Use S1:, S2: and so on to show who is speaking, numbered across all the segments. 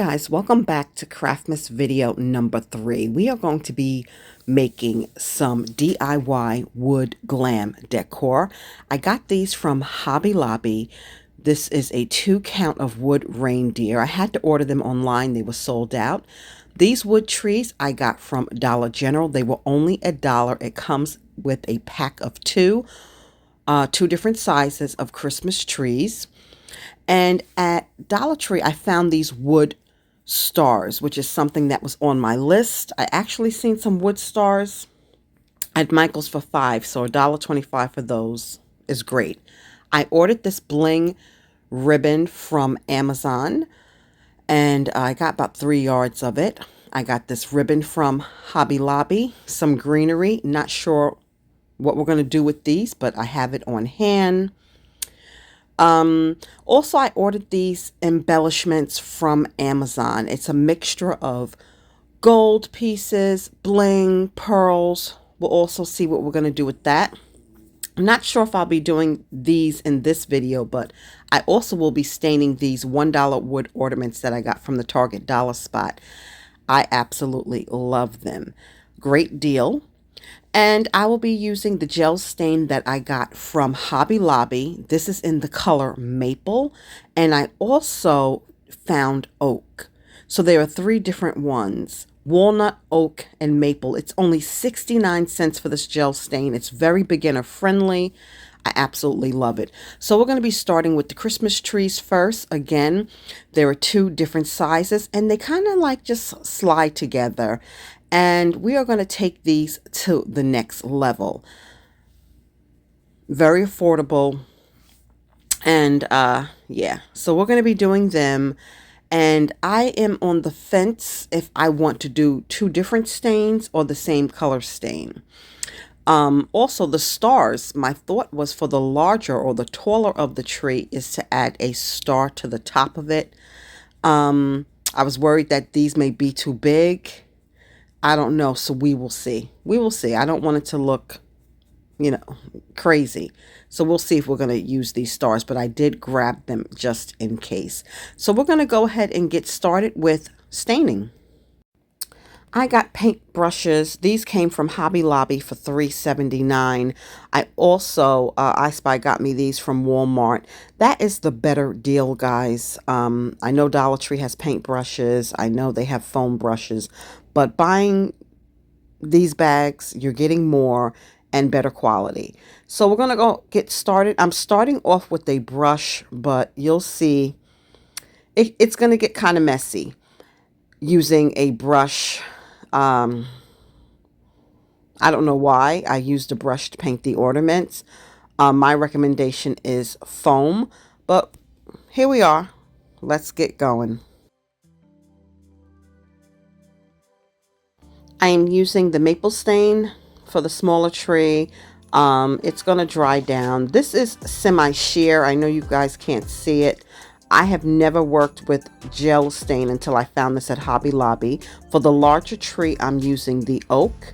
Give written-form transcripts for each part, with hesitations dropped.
S1: Guys, welcome back to Craftmas video number 3. We are going to be making some DIY wood glam decor. I got these from Hobby Lobby. This is a 2 count of wood reindeer. I had to order them online. They were sold out. These wood trees I got from Dollar General. They were only $1. It comes with a pack of two different sizes of Christmas trees. And at Dollar Tree, I found these wood stars, which is something that was on my list. I actually seen some wood stars at Michael's for $5, so $1.25 for those is great. I ordered this bling ribbon from Amazon, and I got about 3 yards of it. I got this ribbon from Hobby Lobby, some greenery. Not sure what we're going to do with these, but I have it on hand. Also, I ordered these embellishments from Amazon. It's a mixture of gold pieces, bling, pearls. We'll also see what we're going to do with that. I'm not sure if I'll be doing these in this video, but I also will be staining these $1 wood ornaments that I got from the Target Dollar Spot. I absolutely love them. Great deal. And I will be using the gel stain that I got from Hobby Lobby. This is in the color Maple. And I also found Oak. So there are 3 different ones. Walnut, Oak, and Maple. It's only 69 cents for this gel stain. It's very beginner friendly. I absolutely love it. So we're going to be starting with the Christmas trees first. Again, there are 2 different sizes and they kind of like just slide together. And we are going to take these to the next level. Very affordable. And yeah, so we're going to be doing them. And I am on the fence if I want to do 2 different stains or the same color stain. Also, the stars, my thought was for the larger or the taller of the tree is to add a star to the top of it. I was worried that these may be too big. I don't know, so we will see. We will see. I don't want it to look, crazy. So we'll see if we're going to use these stars, but I did grab them just in case. So we're going to go ahead and get started with staining. I got paint brushes. These came from Hobby Lobby for $3.79. I also, I Spy got me these from Walmart. That is the better deal, guys. I know Dollar Tree has paint brushes. I know they have foam brushes. But buying these bags, you're getting more and better quality. So we're going to go get started. I'm starting off with a brush, but you'll see it's going to get kind of messy using a brush. I don't know why I used a brush to paint the ornaments. My recommendation is foam, but here we are. Let's get going. I am using the maple stain for the smaller tree. It's going to dry down. This is semi-sheer. I know you guys can't see it. I have never worked with gel stain until I found this at Hobby Lobby. For the larger tree, I'm using the oak.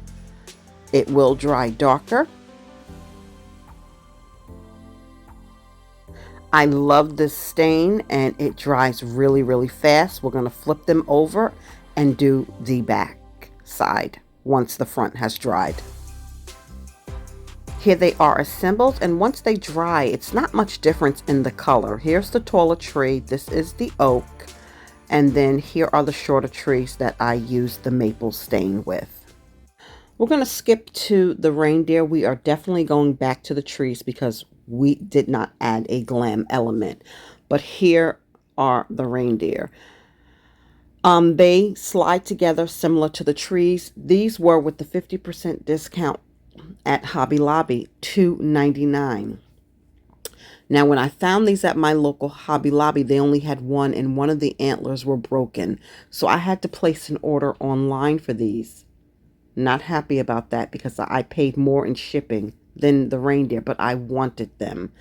S1: It will dry darker. I love this stain and it dries really, really fast. We're going to flip them over and do the back side once the front has dried. Here they are assembled, and once they dry, it's not much difference in the color. Here's the taller tree. This is the oak. And then here are the shorter trees that I used the maple stain with. We're going to skip to the reindeer. We are definitely going back to the trees because we did not add a glam element. But here are the reindeer. They slide together similar to the trees. These were with the 50% discount at Hobby Lobby, $2.99. Now, when I found these at my local Hobby Lobby, they only had one, and one of the antlers were broken. So I had to place an order online for these. Not happy about that because I paid more in shipping than the reindeer, but I wanted them.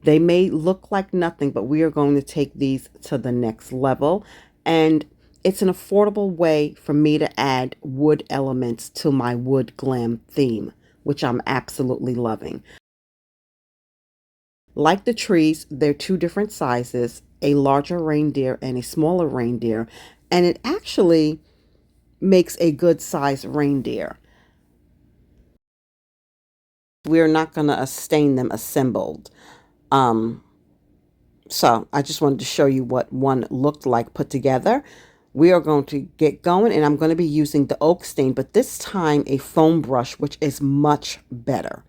S1: They may look like nothing, but we are going to take these to the next level. And it's an affordable way for me to add wood elements to my wood glam theme, which I'm absolutely loving. Like the trees, they're 2 different sizes, a larger reindeer and a smaller reindeer. and it actually makes a good size reindeer. We're not going to stain them assembled. Um, so I just wanted to show you what one looked like put together. We are going to get going, and I'm going to be using the oak stain, but this time a foam brush, which is much better.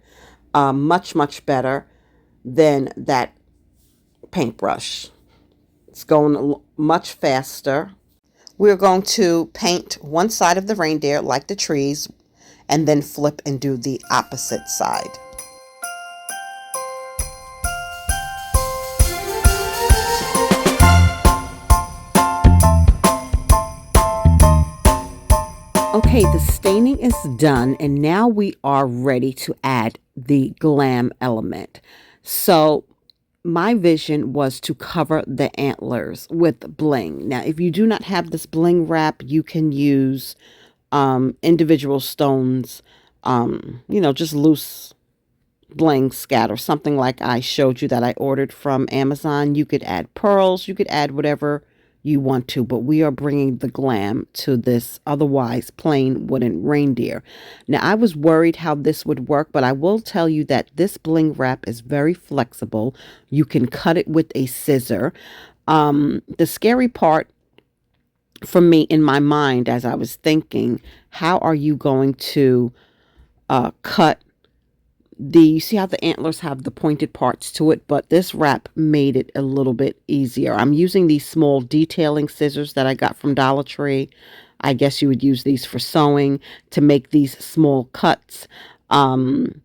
S1: Much better than that paintbrush. It's going much faster. We're going to paint one side of the reindeer like the trees, and then flip and do the opposite side. Okay, the staining is done, and now we are ready to add the glam element. So my vision was to cover the antlers with bling. Now, if you do not have this bling wrap, you can use individual stones, just loose bling scatter, something like I showed you that I ordered from Amazon. You could add pearls, you could add whatever you want to, but we are bringing the glam to this otherwise plain wooden reindeer. Now, I was worried how this would work, but I will tell you that this bling wrap is very flexible. You can cut it with a scissor. The scary part for me in my mind, as I was thinking, how are you going to cut you see how the antlers have the pointed parts to it, but this wrap made it a little bit easier. I'm using these small detailing scissors that I got from Dollar Tree. I guess you would use these for sewing to make these small cuts. And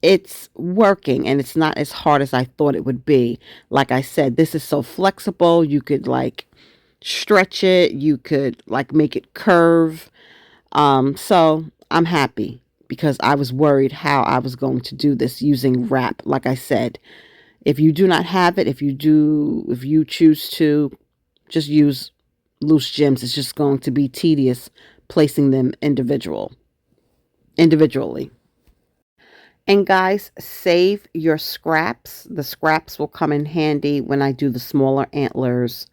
S1: it's working, and it's not as hard as I thought it would be. Like I said, this is so flexible. You could like stretch it. You could like make it curve. So I'm happy, because I was worried how I was going to do this using wrap. Like I said, if you do not have it, if you choose to just use loose gems, it's just going to be tedious placing them individually. And guys, save your scraps. The scraps will come in handy when I do the smaller antlers.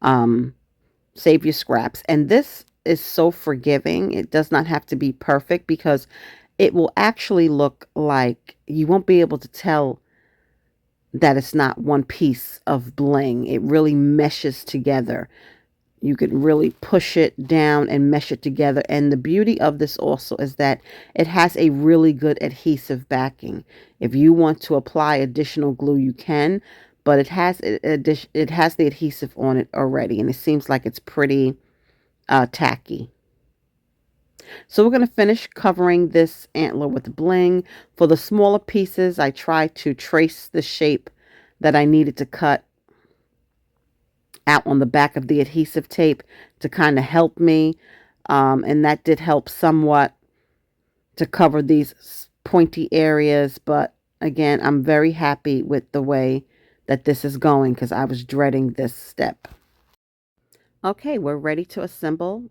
S1: Save your scraps. And this is so forgiving. It does not have to be perfect, because it will actually look like you won't be able to tell that it's not one piece of bling. It really meshes together. You can really push it down and mesh it together. And the beauty of this also is that it has a really good adhesive backing. If you want to apply additional glue, you can, but it has the adhesive on it already, and it seems like it's pretty tacky. So we're going to finish covering this antler with bling. For the smaller pieces, I tried to trace the shape that I needed to cut out on the back of the adhesive tape to kind of help me. And that did help somewhat to cover these pointy areas. But again, I'm very happy with the way that this is going, because I was dreading this step. Okay, we're ready to assemble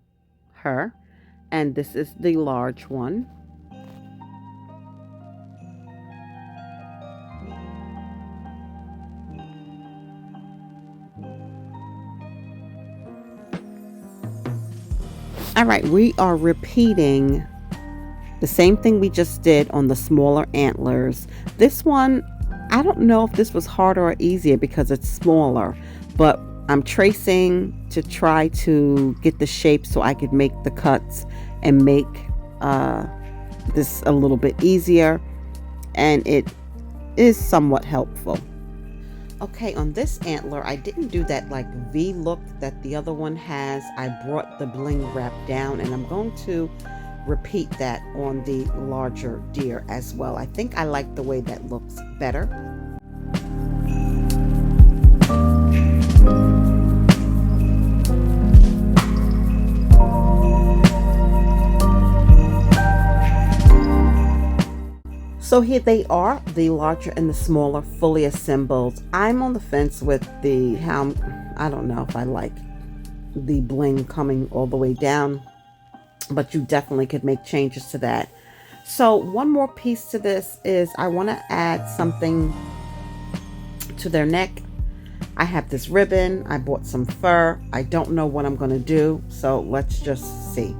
S1: her. And this is the large one. All right, we are repeating the same thing we just did on the smaller antlers. This one, I don't know if this was harder or easier because it's smaller, but I'm tracing to try to get the shape so I could make the cuts and make this a little bit easier, and it is somewhat helpful. Okay, on this antler, I didn't do that like V look that the other one has. I brought the bling wrap down, and I'm going to repeat that on the larger deer as well. I think I like the way that looks better. So here they are, the larger and the smaller, fully assembled. I'm on the fence with I don't know if I like the bling coming all the way down, but you definitely could make changes to that. So one more piece to this is I want to add something to their neck. I have this ribbon. I bought some fur. I don't know what I'm going to do, so let's just see.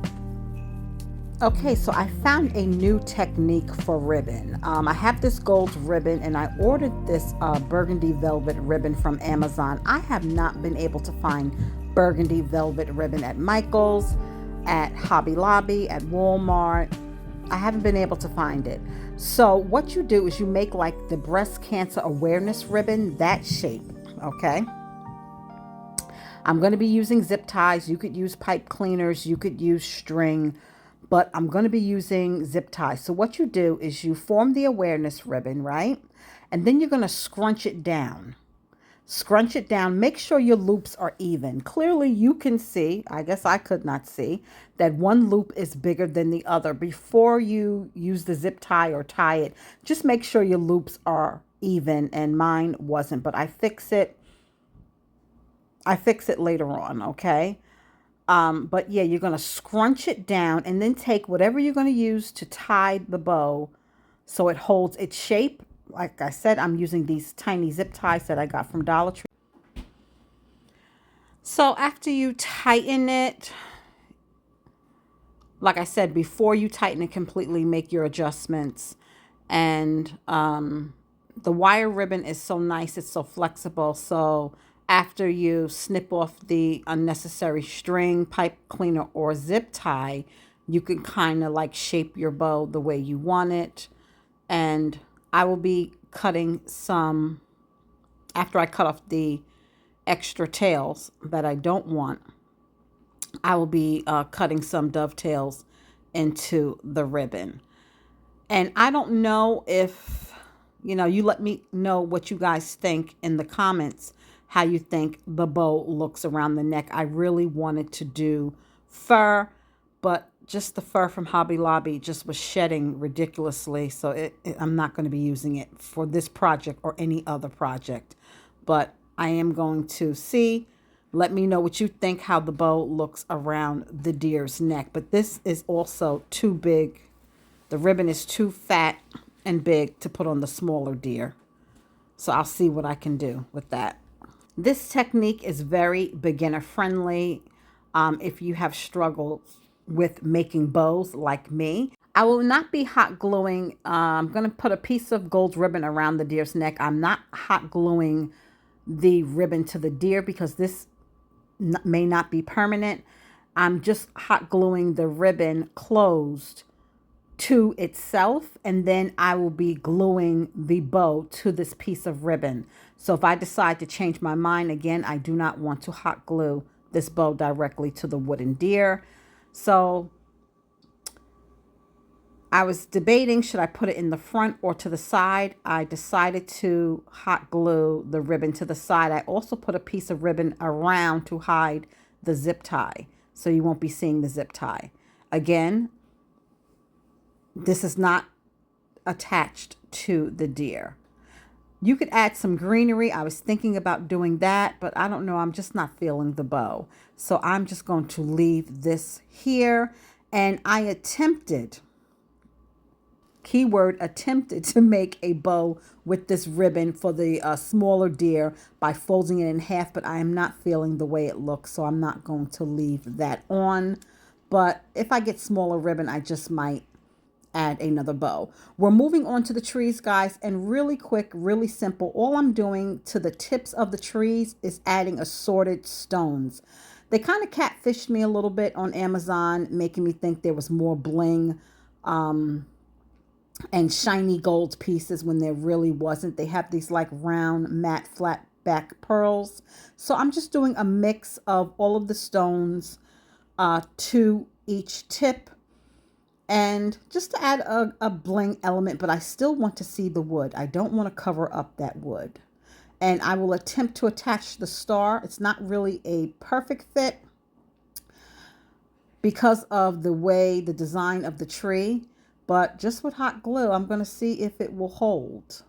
S1: Okay, so I found a new technique for ribbon. I have this gold ribbon and I ordered this burgundy velvet ribbon from Amazon. I have not been able to find burgundy velvet ribbon at Michael's, at Hobby Lobby, at Walmart. I haven't been able to find it. So what you do is you make like the breast cancer awareness ribbon, that shape, okay? I'm going to be using zip ties. You could use pipe cleaners. You could use string, but I'm going to be using zip ties. So what you do is you form the awareness ribbon, right? And then you're going to scrunch it down. Scrunch it down. Make sure your loops are even. Clearly you can see, I guess I could not see, that one loop is bigger than the other. Before you use the zip tie or tie it, just make sure your loops are even, and mine wasn't, but I fix it later on, okay? But yeah, you're going to scrunch it down and then take whatever you're going to use to tie the bow so it holds its shape. Like I said, I'm using these tiny zip ties that I got from Dollar Tree. So after you tighten it, like I said, before you tighten it completely, make your adjustments. And the wire ribbon is so nice. It's so flexible. So after you snip off the unnecessary string, pipe cleaner, or zip tie, you can kind of like shape your bow the way you want it. And I will be cutting some, after I cut off the extra tails that I don't want, I will be cutting some dovetails into the ribbon. And I don't know if, you let me know what you guys think in the comments, how you think the bow looks around the neck. I really wanted to do fur, but just the fur from Hobby Lobby just was shedding ridiculously. So I'm not going to be using it for this project or any other project. But I am going to see. Let me know what you think, how the bow looks around the deer's neck. But this is also too big. The ribbon is too fat and big to put on the smaller deer. So I'll see what I can do with that. This technique is very beginner friendly. If you have struggled with making bows like me, I will not be hot gluing. I'm going to put a piece of gold ribbon around the deer's neck. I'm not hot gluing the ribbon to the deer because this may not be permanent. I'm just hot gluing the ribbon closed to itself, and then I will be gluing the bow to this piece of ribbon. So if I decide to change my mind again, I do not want to hot glue this bow directly to the wooden deer. So I was debating, should I put it in the front or to the side? I decided to hot glue the ribbon to the side. I also put a piece of ribbon around to hide the zip tie, so you won't be seeing the zip tie. Again, this is not attached to the deer. You could add some greenery. I was thinking about doing that, but I don't know. I'm just not feeling the bow. So I'm just going to leave this here. And I attempted, keyword attempted, to make a bow with this ribbon for the smaller deer by folding it in half, but I am not feeling the way it looks, so I'm not going to leave that on. But if I get smaller ribbon, I just might add another bow. We're moving on to the trees, guys, and really quick, really simple. All I'm doing to the tips of the trees is adding assorted stones. They kind of catfished me a little bit on Amazon, making me think there was more bling and shiny gold pieces when there really wasn't. They have these like round, matte, flat back pearls. So I'm just doing a mix of all of the stones to each tip, and just to add a bling element, but I still want to see the wood. I don't want to cover up that wood. And I will attempt to attach the star. It's not really a perfect fit because of the way, the design of the tree, but just with hot glue, I'm going to see if it will hold.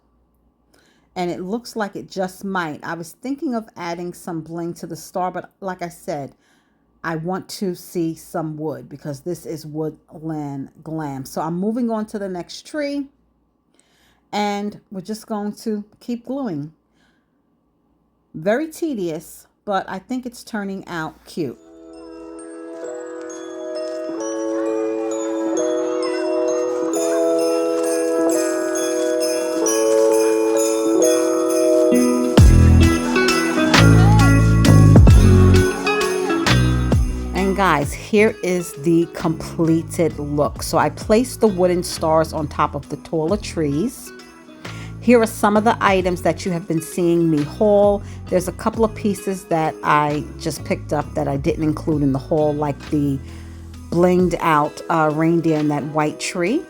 S1: And it looks like it just might. I was thinking of adding some bling to the star, but like I said, I want to see some wood because this is Woodland Glam. So I'm moving on to the next tree, and we're just going to keep gluing. Very tedious, but I think it's turning out cute. And guys, here is the completed look. So I placed the wooden stars on top of the taller trees. Here are some of the items that you have been seeing me haul. There's a couple of pieces that I just picked up that I didn't include in the haul, like the blinged out reindeer in that white tree.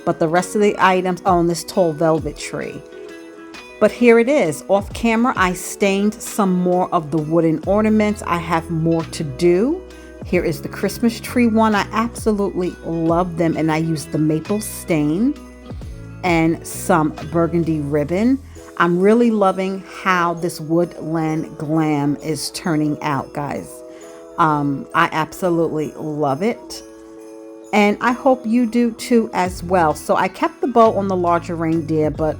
S1: But the rest of the items on this tall velvet tree. But here it is. Off camera, I stained some more of the wooden ornaments. I have more to do. Here is the Christmas tree one. I absolutely love them, and I used the maple stain and some burgundy ribbon. I'm really loving how this woodland glam is turning out, guys. I absolutely love it. And I hope you do too as well. So I kept the bow on the larger reindeer, but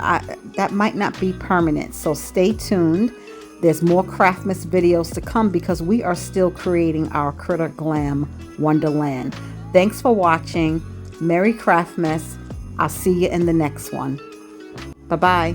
S1: that might not be permanent. So stay tuned. There's more Craftmas videos to come because we are still creating our Critter Glam Wonderland. Thanks for watching. Merry Craftmas. I'll see you in the next one. Bye-bye.